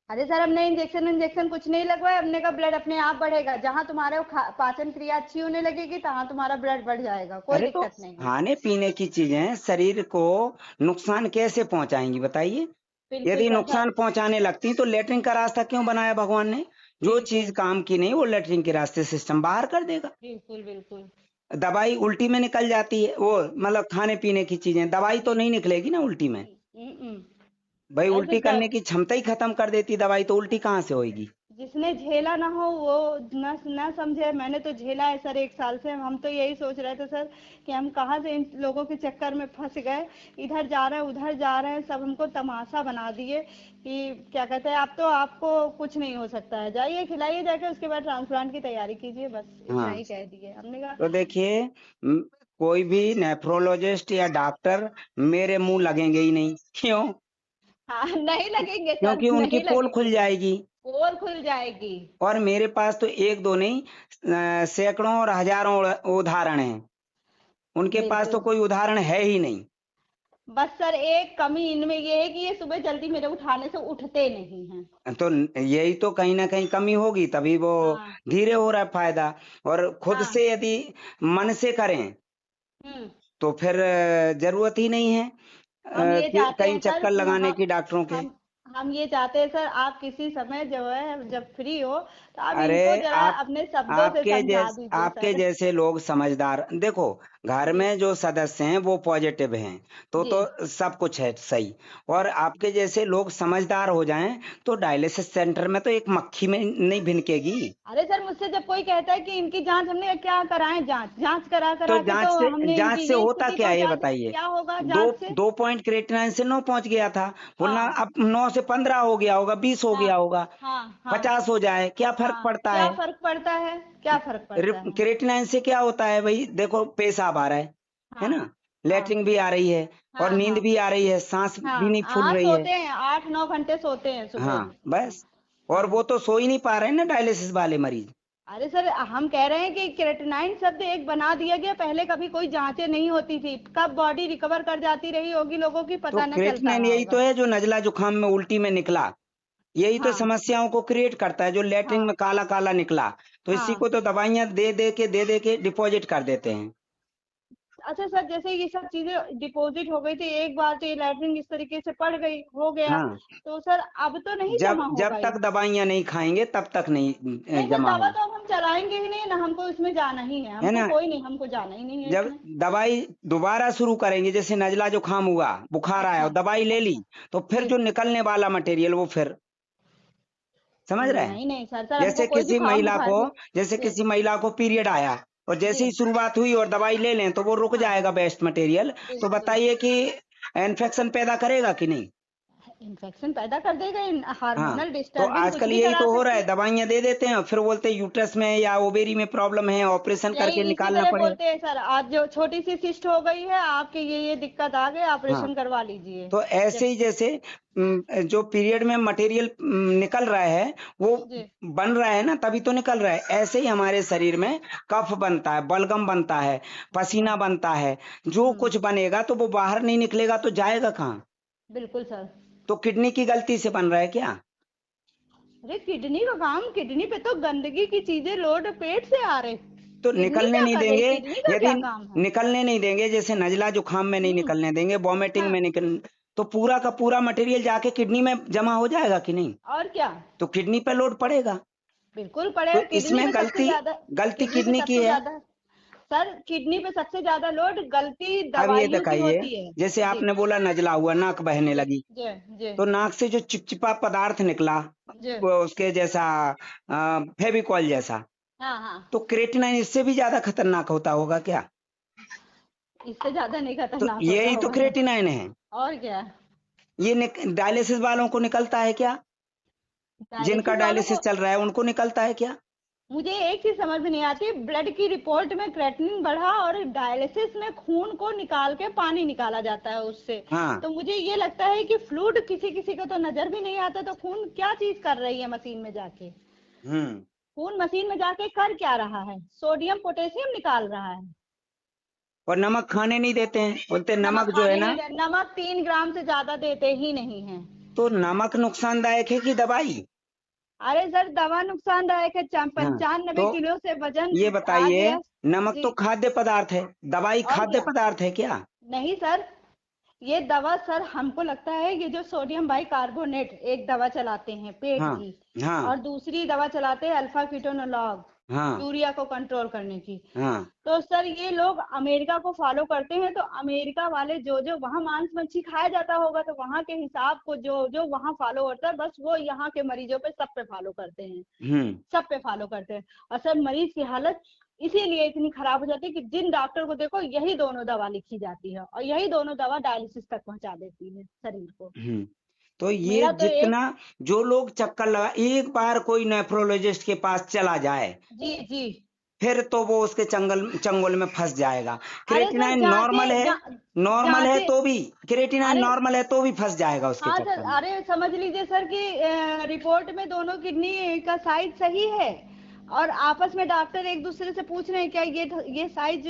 अरे सर हमने इंजेक्शन इंजेक्शन कुछ नहीं लगवाया, हमने कहा ब्लड अपने आप बढ़ेगा, जहां तुम्हारे पाचन क्रिया अच्छी होने लगेगी तहां तुम्हारा ब्लड बढ़ जाएगा, कोई अरे तो दिक्कत नहीं है। खाने पीने की चीजें शरीर को नुकसान कैसे पहुंचाएंगी बताइए? बिल्कुल यदि सर सर। नुकसान पहुंचाने लगती तो लेटरिन का रास्ता क्यों बनाया भगवान ने? जो चीज बिल्कुल काम की नहीं वो लेटरिन के रास्ते सिस्टम बाहर कर देगा। बिल्कुल बिल्कुल। दवाई उल्टी में निकल जाती है, वो मतलब खाने पीने की चीजें, दवाई तो जी नहीं निकलेगी ना उल्टी में। हम्म। भाई ऐसे उल्टी करने की क्षमता ही खत्म कर देती दवाई, तो उल्टी कहाँ से होगी? जिसने झेला ना हो वो न समझे। मैंने तो झेला है सर 1 साल से। हम तो यही सोच रहे थे सर कि हम कहाँ से इन लोगों के चक्कर में फंस गए, इधर जा रहे हैं उधर जा रहे हैं, सब हमको तमाशा बना दिए कि क्या कहते हैं, आप तो आपको कुछ नहीं हो सकता है, जाइए खिलाइए जाके, उसके बाद ट्रांसप्लांट की तैयारी कीजिए, बस इतना हाँ ही कह दिए। हमने कहा तो देखिए, कोई भी नेफ्रोलॉजिस्ट या डॉक्टर मेरे मुंह लगेंगे ही नहीं। क्यों? हाँ नहीं लगेंगे सर, क्योंकि उनकी नहीं पोल खुल लगेंगे। जाएगी। पोल खुल जाएगी। और मेरे पास तो एक दो नहीं, सैकड़ों और हजारों उदाहरण हैं। उनके पास तो बिल्कुल। कोई उदाहरण है ही नहीं। बस सर एक कमी इनमें ये है कि ये सुबह जल्दी मेरे उठाने से उठते नहीं हैं। तो यही तो कहीं ना कहीं कमी होगी, तभी वो हाँ धीरे हो रहा है फायदा। और खुद हाँ। से यदि मन से करें हम्म। तो फिर जरूरत ही नहीं है हम ये कि चाहते कई हैं सर, चक्कर लगाने की डॉक्टरों के। हम हम ये चाहते हैं सर, आप किसी समय जो है जब फ्री हो तो आप इनको अरे जरा अपने शब्दों से समझा दीजिए आपके सर। जैसे लोग समझदार, देखो घर जी में जो सदस्य हैं वो पॉजिटिव हैं, जी। तो सब कुछ है सही। और आपके जैसे लोग समझदार हो जाएं तो डायलिसिस सेंटर में तो एक मक्खी में नहीं भिनकेगी। अरे सर मुझसे जब कोई कहता है कि इनकी जांच, हमने क्या कराएं, जांच जांच करा तो करा के तो हमने जांच इनकी से ये होता स्थिति क्या है ये पहुंचा दी, बताइए? क्या होगा दो जांच से? 2 पॉइंट क्रिएटिनिन से 9 पहुंच गया था, बोलना हाँ अब 9 से 15 हो गया होगा, 20 हो हाँ गया होगा, हाँ हाँ 50 हो जाए, क्या फर्क हाँ। पड़ता क्या है? फर्क पड़ता है, क्या फर्क पड़ता है? क्रिएटिनिन से क्या होता है भाई? देखो पेशाब आ रहा है हाँ ना, हाँ लेटरिन भी आ रही है, और हाँ नींद हाँ भी आ रही है, सांस भी हाँ नहीं फूल हाँ। रही है। सोते हैं 8-9 घंटे सोते हैं सुबह। हाँ बस। और वो हाँ। तो सो ही नहीं पा रहे हैं ना डायलिसिस वाले मरीज। अरे सर हम कह रहे हैं कि केराटिनाइन शब्द एक बना दिया गया, पहले कभी कोई जांचें नहीं होती थी, कब बॉडी रिकवर कर जाती रही होगी लोगों की तो पता न चलता क्रिएटिनिन रहा यही तो होगा। है जो नजला जुखाम में उल्टी में निकला, यही तो हाँ समस्याओं को क्रिएट करता है, जो लेटरिन हाँ में काला काला निकला। तो इसी हाँ। को तो दवाइयां दे दे के डिपॉजिट कर देते हैं। अच्छा सर जैसे ये सब चीजें डिपॉजिट हो गई थी एक बार, तो ये लैटरिन इस तरीके से पड़ गई, हो गया, हाँ, तो सर अब तो नहीं जब जमा जब होगा तक ये? दवाइयां नहीं खाएंगे तब तक नहीं नहीं सर जमा दवा होगा, तो अब हम चलाएंगे ही नहीं ना, हमको इसमें जाना ही है, है हमको ना? कोई नहीं, हमको जाना ही नहीं है जब इसमें। दवाई दोबारा शुरू करेंगे, जैसे नजला जुखाम हुआ, बुखार आया अच्छा और दवाई ले ली, अच्छा। तो फिर जी। जो निकलने वाला मटेरियल वो फिर, समझ रहे हैं? नहीं नहीं सर, सर हमको जैसे कोई किसी जुकाम महिला बुखार को भी। जैसे जी किसी महिला को पीरियड आया और जी। जैसे ही शुरुआत हुई और दवाई ले लें तो वो रुक हाँ जाएगा बेस्ट मटेरियल। तो बिल्कुल। बताइए कि इन्फेक्शन पैदा करेगा कि नहीं? इन्फेक्शन पैदा कर देगा, हाँ, हार्मोनल तो डिस्टर्बिंग कुछ आजकल भी यही करा तो हो रहा सकती है, है। दवाइयां दे देते हैं फिर बोलते हैं यूट्रस में या ओवेरी में प्रॉब्लम है, ऑपरेशन यही करके इसी निकालना तरह पड़ेगा। बोलते हैं सर, आज जो छोटी सी सिस्ट हो गई है आपके, ये दिक्कत आ गई, हाँ, ऑपरेशन करवा लीजिए। तो ऐसे ही जैसे जो पीरियड में मटेरियल निकल रहा है वो जी बन रहा है ना, तभी तो निकल रहा है। ऐसे ही हमारे शरीर में कफ बनता है, बलगम बनता है, पसीना बनता है, जो कुछ बनेगा तो वो बाहर नहीं निकलेगा तो जाएगा कहाँ? बिल्कुल सर। तो किडनी की गलती से बन रहा है क्या? अरे किडनी का काम, किडनी पे तो गंदगी की चीजें लोड पेट से आ रहे, तो किडनी निकलने क्या नहीं कर रही, देंगे। किडनी का यदि क्या काम है। निकलने नहीं देंगे, जैसे नजला जुखाम में नहीं हम्म। निकलने देंगे, वॉमिटिंग हाँ, में निकल, तो पूरा का पूरा मटेरियल जाके किडनी में जमा हो जाएगा कि नहीं? और क्या। तो किडनी पे लोड पड़ेगा। बिल्कुल तो पड़ेगा, किडनी इसमें पे सबसे गलती ज्यादा, गलती किडनी पे किडनी की सबसे है। ज्यादा, सर किडनी पे सबसे ज्यादा लोड गलती अब ये दवाइयों की दिखाइए, होती है। जैसे जी आपने बोला नजला हुआ, नाक बहने जी लगी, जी जी तो नाक से जो चिपचिपा पदार्थ निकला जी। वो उसके जैसा फेविकॉल जैसा, हाँ हाँ, तो क्रेटिनाइन इससे भी ज्यादा खतरनाक होता होगा क्या? इससे ज्यादा नहीं तो खतरनाक होता यही तो होगा सर। क्रेटिनाइन है। और क्या। ये डायलिसिस वालों को निकलता है क्या? जिनका डायलिसिस वालों डायलिसिस को, चल रहा है उनको निकलता है क्या? मुझे एक चीज समझ में नहीं आती, ब्लड की रिपोर्ट में क्रेटिनिन बढ़ा और डायलिसिस में खून को निकाल के पानी निकाला जाता है उससे। हाँ। तो मुझे ये लगता है कि फ्लूइड किसी किसी को तो नजर भी नहीं आता, तो खून क्या चीज कर रही है मशीन में जाके, हम्म। खून मशीन में जाके कर क्या रहा है, सोडियम पोटेशियम निकाल रहा है। और नमक खाने नहीं देते हैं, बोलते हैं नमक नमक जो है खाने ना, नहीं दे, नमक 3 ग्राम से ज्यादा देते ही नहीं है। तो नमक नुकसानदायक है कि दवाई? अरे सर दवा नुकसानदायक है, हाँ, 95 तो किलो से वजन ये आ बताइए, गया। नमक जी। तो खाद्य पदार्थ है, दवाई और खाद्य क्या। पदार्थ है क्या? नहीं सर, ये दवा सर हमको लगता है ये जो सोडियम बाइकार्बोनेट एक दवा चलाते हैं पेट हाँ, की, हाँ, और दूसरी दवा चलाते हैं अल्फा कीटोनोलॉग, हाँ, यूरिया को कंट्रोल करने की। हाँ, तो सर ये लोग अमेरिका को फॉलो करते हैं, तो अमेरिका वाले जो जो वहाँ मांस मच्छी खाया जाता होगा, तो वहाँ के हिसाब को जो जो वहाँ फॉलो होता है, बस वो यहाँ के मरीजों पे सब पे फॉलो करते हैं, हम्म। सब पे फॉलो करते हैं। और सर मरीज की हालत इसीलिए इतनी खराब हो जाती है कि जिन डॉक्टर को देखो यही दोनों दवा लिखी जाती है, और यही दोनों दवा डायलिसिस तक पहुंचा देती है शरीर को। तो ये मेरा तो एक, जितना, जो लोग चक्कर लगा, एक बार कोई नेफ्रोलॉजिस्ट के पास चला जाए जी जी। फिर तो वो उसके चंगुल में फंस जाएगा। अरे सर क्रेटिनाइन जांचे नॉर्मल है, नॉर्मल है जांचे, तो भी, क्रेटिनाइन अरे नॉर्मल है तो भी फंस जाएगा उसके हाँ सर, चक्कर में। अरे समझ लीजिए सर कि रिपोर्ट में दोनों किडनी का साइज सही है, और आपस में डॉक्टर एक दूसरे से पूछ रहे हैं क्या ये साइज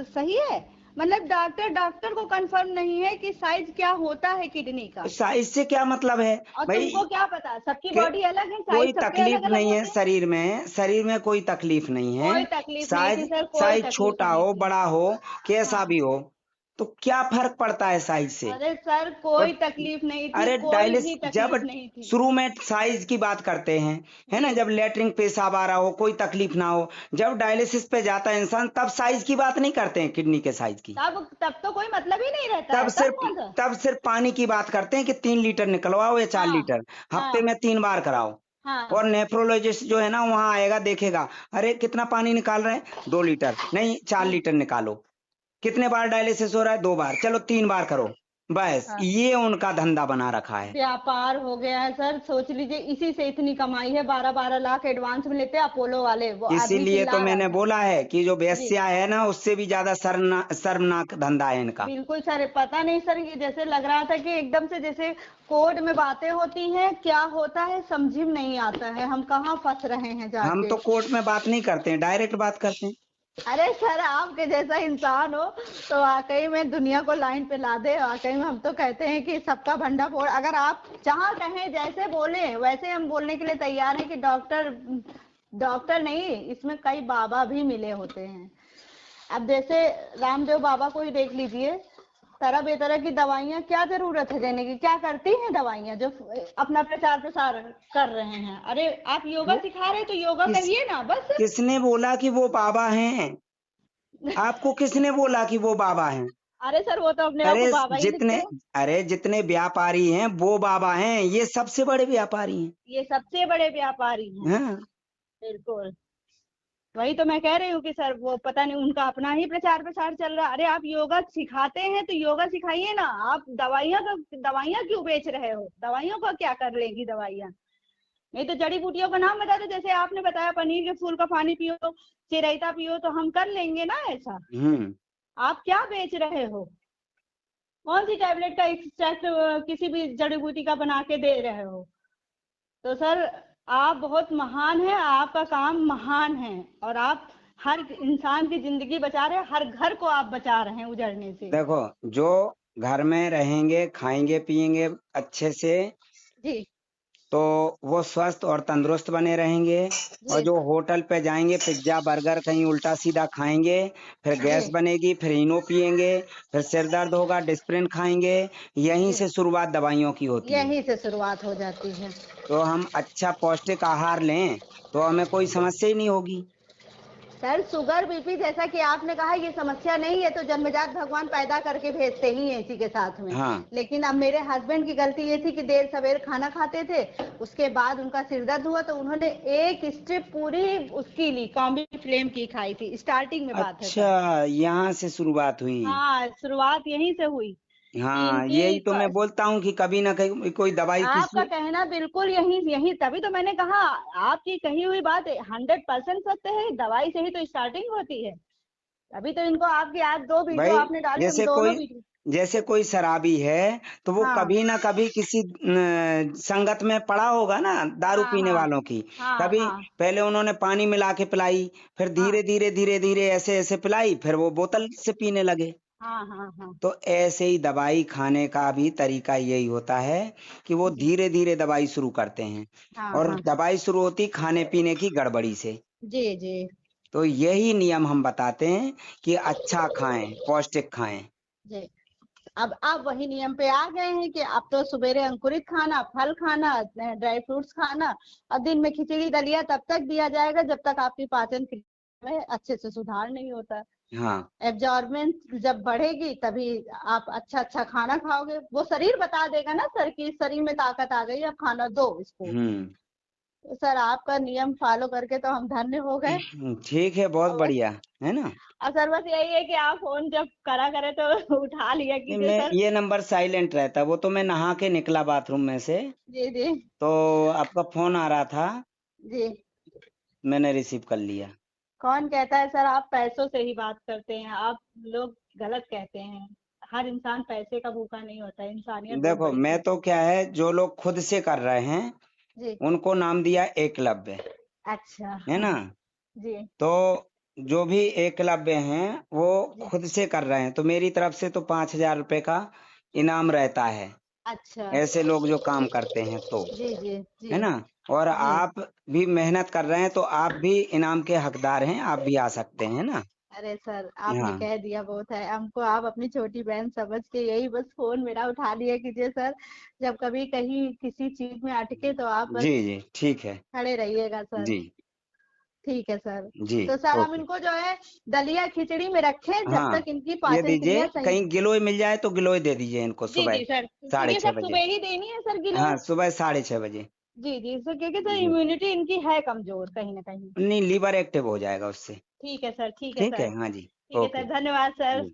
सही है, मतलब डॉक्टर डॉक्टर को कंफर्म नहीं है कि साइज क्या होता है किडनी का। साइज से क्या मतलब है और भाई? तुमको क्या पता, सबकी कि बॉडी अलग है, कोई साइज सबके तकलीफ अलग अलग नहीं है होते हैं। शरीर में, शरीर में कोई तकलीफ नहीं है। कोई तकलीफ नहीं थी साइज सर, कोई साइज तकलीफ छोटा नहीं हो थी। बड़ा हो कैसा हाँ। भी हो, तो क्या फर्क पड़ता है साइज से? अरे सर और कोई तकलीफ नहीं थी, अरे कोई डायलिस भी जब तकलीफ नहीं थी। शुरू में साइज की बात करते हैं, है जी। ना, जब लेटरिन पेशाब आ रहा हो कोई तकलीफ ना हो, जब डायलिसिस पे जाता है इंसान तब साइज की बात नहीं करते हैं, किडनी के साइज की। तब तो कोई मतलब ही नहीं रहता तब है, तब सिर्फ कौन सा। तब सिर्फ पानी की बात करते हैं कि 3 लीटर निकलवाओ या 4 लीटर, हाँ हफ्ते हाँ में 3 बार कराओ। हाँ और नेफ्रोलॉजिस्ट जो है ना वहां आएगा, देखेगा, अरे कितना पानी निकाल रहे हैं, 2 लीटर नहीं 4 लीटर निकालो। कितने बार डायलिसिस हो रहा है, 2 बार, चलो 3 बार करो। बस हाँ। ये उनका धंधा बना रखा है। व्यापार हो गया है सर, सोच लीजिए इसी से इतनी कमाई है, 12-12 लाख एडवांस में लेते हैं अपोलो वाले, वो आदमी इसीलिए तो चिल्ला रहा मैंने था। बोला है कि जो जी। वेश्या है ना उससे भी ज्यादा शर्मनाक धंधा है इनका। बिल्कुल सर, पता नहीं सर, ये जैसे लग रहा था कि एकदम से जैसे कोर्ट में बातें होती हैं, क्या होता है समझ में नहीं आता है, हम कहाँ फंस रहे हैं हम जाके। तो कोर्ट में बात नहीं करते हैं, डायरेक्ट बात करते हैं। अरे सर आपके जैसा इंसान हो तो वाकई में दुनिया को लाइन पे ला दे, वाकई में हम तो कहते हैं कि सबका भंडा फोड़, अगर आप जहाँ कहें जैसे बोले वैसे हम बोलने के लिए तैयार हैं कि डॉक्टर, डॉक्टर नहीं, इसमें कई बाबा भी मिले होते हैं। अब जैसे रामदेव बाबा को ही देख लीजिए, तरह बेतरह की दवाइयां, क्या जरूरत है देने की, क्या करती हैं दवाइयां जो अपना प्रचार प्रसार कर रहे हैं। अरे आप योगा सिखा रहे हैं तो योगा किस करिए ना बस। किसने बोला कि वो बाबा हैं? आपको किसने बोला कि वो बाबा हैं? अरे सर वो तो अपने आप अरे को बाबा ही लिखते जितने हैं। अरे जितने व्यापारी हैं वो बाबा हैं, ये सबसे बड़े व्यापारी ये सबसे बड़े व्यापारी हैं। हैं। हाँ। बिल्कुल। वही तो मैं कह रही हूँ कि सर वो पता नहीं उनका अपना ही प्रचार प्रसार चल रहा है। अरे आप योगा सिखाते हैं तो योगा सिखाइए ना, आप दवाइयाँ क्यों बेच रहे हो? दवाइयों का क्या कर लेगी दवाइयाँ? नहीं तो जड़ी बूटियों का नाम बता दो, जैसे आपने बताया पनीर के फूल का पानी पियो, चिरायता पियो, तो हम कर लेंगे ना ऐसा। आप क्या बेच रहे हो? कौन सी टैबलेट का एक्सट्रैक्ट किसी भी जड़ी बूटी का बना के दे रहे हो? तो सर आप बहुत महान हैं, आपका काम महान है, और आप हर इंसान की जिंदगी बचा रहे हैं, हर घर को आप बचा रहे हैं उजड़ने से। देखो, जो घर में रहेंगे, खाएंगे पिएंगे अच्छे से, जी तो वो स्वस्थ और तंदुरुस्त बने रहेंगे। और जी जो होटल पे जाएंगे, पिज्जा बर्गर कहीं उल्टा सीधा खाएंगे, फिर गैस जी बनेगी, फिर इनो पिएंगे, फिर सिर दर्द होगा, डिस्प्रिन खाएंगे। यहीं जी, से शुरुआत दवाइयों की होती है। यहीं से शुरुआत हो जाती है। तो हम अच्छा पौष्टिक आहार लें तो हमें कोई समस्या ही नहीं होगी। सर शुगर बीपी जैसा कि आपने कहा ये समस्या नहीं है, तो जन्मजात भगवान पैदा करके भेजते ही हैं इसी के साथ में। हाँ, लेकिन अब मेरे हस्बैंड की गलती ये थी कि देर सवेर खाना खाते थे, उसके बाद उनका सिर दर्द हुआ तो उन्होंने एक स्ट्रिप पूरी उसकी ली, कॉम्बी फ्लेम की खाई थी। स्टार्टिंग में बात है अच्छा, सर। यहाँ से शुरुआत हुई। हाँ शुरुआत यहीं से हुई कि हाँ, यही तो मैं बोलता हूँ कि कभी ना कहीं कोई दवाई आपका किसी। कहना बिल्कुल यही यही, तभी तो मैंने कहा आपकी कही हुई बात 100% सत्य है। दवाई से ही तो स्टार्टिंग होती है। अभी तो इनको आपकी आज 2 वीडियो भाई, आपने डाली, हम जैसे दोनों कोई वीडियो। जैसे कोई शराबी है तो वो हाँ कभी ना कभी किसी संगत में पड़ा होगा ना, दारू हाँ पीने हाँ वालों की। हाँ कभी हाँ पहले उन्होंने पानी मिला के पिलाई, फिर हाँ धीरे धीरे ऐसे ऐसे पिलाई, फिर वो बोतल से पीने लगे। हाँ हाँ हाँ तो ऐसे ही दवाई खाने का भी तरीका यही होता है कि वो जी धीरे धीरे दवाई शुरू करते हैं। हाँ और हाँ दवाई शुरू होती खाने पीने की गड़बड़ी से। जी जी तो यही नियम हम बताते हैं कि अच्छा खाएं, पौष्टिक खाएं। जी। अब आप वही नियम पे आ गए हैं कि अब तो सुबेरे अंकुरित खाना, फल खाना, ड्राई फ्रूट्स खाना, और दिन में खिचड़ी दलिया तब तक दिया जाएगा जब तक आपकी पाचन क्रिया में अच्छे से सुधार नहीं होता। हाँ। एब्जॉर्बेंस जब बढ़ेगी तभी आप अच्छा अच्छा खाना खाओगे। वो शरीर बता देगा ना सर कि शरीर में ताकत आ गई, अब खाना दो इसको। हम्म। तो सर आपका नियम फॉलो करके तो हम धन्य हो गए। ठीक है, बहुत और बस, बढ़िया है ना। और सर बस यही है कि आप फोन जब करा करे तो उठा लिया नहीं, कीजिए मैं सर। ये नंबर साइलेंट रहता है, वो तो मैं नहा के निकला बाथरूम में से, जी जी तो आपका फोन आ रहा था, जी। मैंने रिसीव कर लिया। कौन कहता है सर आप पैसों से ही बात करते हैं? आप लोग गलत कहते हैं। हर इंसान पैसे का भूखा नहीं होता, इंसानियत बहुत देखो, बड़ी मैं चीज। तो क्या है, जो लोग खुद से कर रहे हैं जी उनको नाम दिया एकलव्य, अच्छा है ना। जी तो जो भी एकलव्य हैं वो जी खुद से कर रहे हैं, तो मेरी तरफ से तो 5,000 रुपए का इनाम रहता है, अच्छा ऐसे लोग जो काम करते हैं तो, जी जी जी है ना। और जी। आप भी मेहनत कर रहे हैं तो आप भी इनाम के हकदार हैं, आप भी आ सकते हैं ना। अरे सर आपने हाँ, कह दिया बहुत है, हमको आप अपनी छोटी बहन समझ के यही बस फोन मेरा उठा लिया कीजिए सर। जब कभी कहीं किसी चीज में अटके तो आप बस जी जी, ठीक है। खड़े रहिएगा सर। जी ठीक है सर। जी, तो सर हम ओके। इनको जो है दलिया खिचड़ी में रखें जब हाँ, तक इनकी ये पाचन दीजिए, क्रिया सही। कहीं गिलोय मिल जाए तो गिलोय दे दीजिए इनको जी सुबह जी सर, साढ़े क्योंकि छह सर बजे सुबह ही देनी है सर हाँ, गिलोय। सुबह 6:30 बजे। जी जी सर, क्योंकि सर जी, इम्यूनिटी इनकी है कमजोर कहीं ना कहीं। नहीं, लीवर एक्टिव हो जाएगा उससे। ठीक है सर, ठीक है ठीक सर। है, हाँ जी। ठीक है ओके सर, धन्यवाद सर। जी।